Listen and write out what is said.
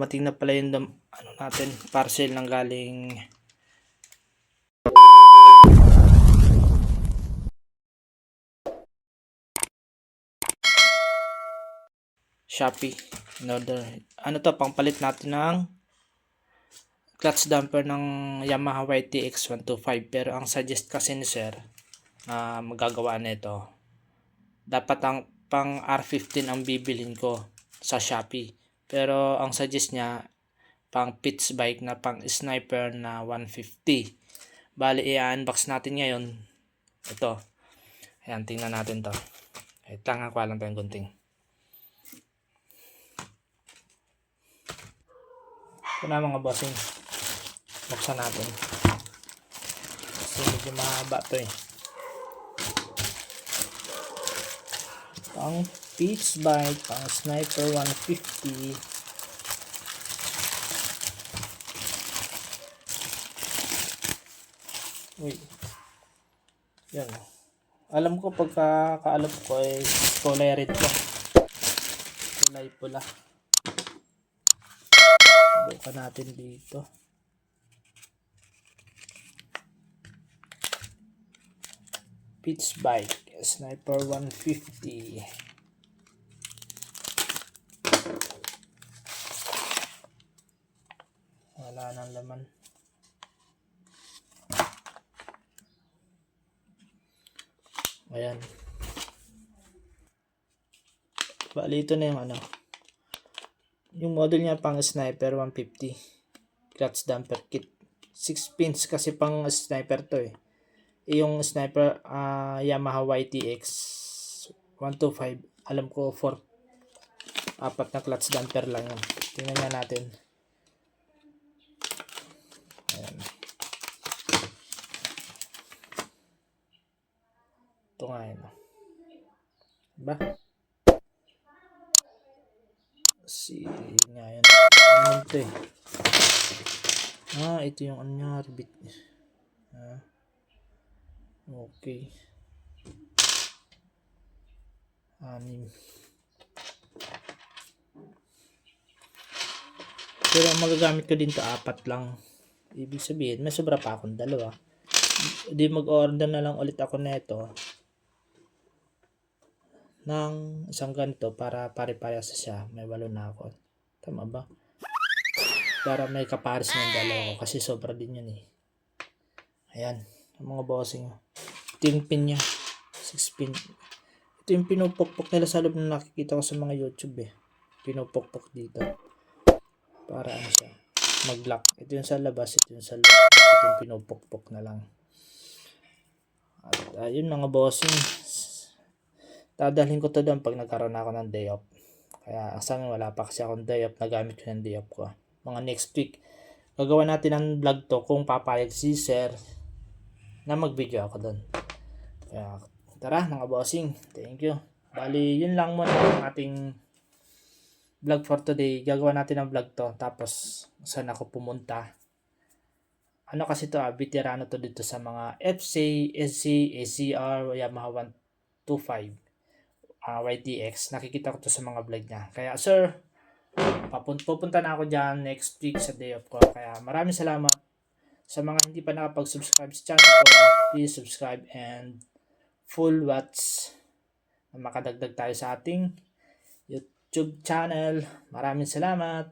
Mating na pala yung ano natin, parcel ng galing Shopee. In order, ano to, pangpalit natin ng clutch damper ng Yamaha YTX 125. Pero ang suggest kasi ni sir na magagawa nito, dapat ang pang R15 ang bibilin ko sa Shopee. Pero ang suggest niya pang pitch bike na pang sniper na 150. Bali i-unbox natin ngayon ito. Ayan, tingnan natin to. Tanga ko lang tayong gunting. Ito na mga bossing, buksan natin kasi medyo mahaba to eh. Pang pitch bike, pang sniper 150. Uy, yan. Alam ko pagkakaalam ko ay kulay red to, kulay pula. Buka natin dito. Pitch bike sniper 150. Wala nang laman. Ayan. Bali ito na yung ano, yung model niya pang sniper 150 clutch damper kit. 6 pins kasi pang sniper to eh. Yung sniper Yamaha YTX 125, alam ko 4 na clutch damper lang yun. Tingnan nga natin. Ayan. Ito nga yun. Diba? Nga yan. Ano ito eh. Ito yung ano niya. Rebit. Okay. 6. Pero ang magagamit ko din to 4 lang. Ibig sabihin, may sobra pa akong 2. Di mag-order na lang ulit ako nito ng isang ganito para pare-parehas siya. May 8 na ako. Tama ba? Para may kapares ng 2 ko kasi sobra din yun eh. Ayan, ang mga bossing. Ito yung pin niya. 6 pin. Ito yung pinupukpok nila sa loob na nakikita ko sa mga YouTube eh. Pinupukpok dito. Para ano siya, mag-lock. Ito yung sa labas, ito yung sa loob. Ito yung pinupukpok na lang. At ayun mga bossing. Dadalhin ko to doon pag nagkaroon ako ng day off. Kaya sa amin wala pa kasi akong day off, nagamit ko ng day off ko. Mga next week, gagawa natin ng vlog to kung papayag si sir na mag-video ako doon. Kaya tara mga bossing, thank you. Bali yun lang muna ang ating vlog for today. Gagawa natin ng vlog to, tapos saan ako pumunta. Ano kasi to veterano to dito sa mga FC, SC, ACR, Yamaha 125. YTX, nakikita ko to sa mga vlog niya. Kaya sir, pupunta na ako dyan next week sa day off ko. Kaya maraming salamat. Sa mga hindi pa nakapag-subscribe sa channel ko, please subscribe and full watch na makadagdag tayo sa ating YouTube channel. Maraming salamat.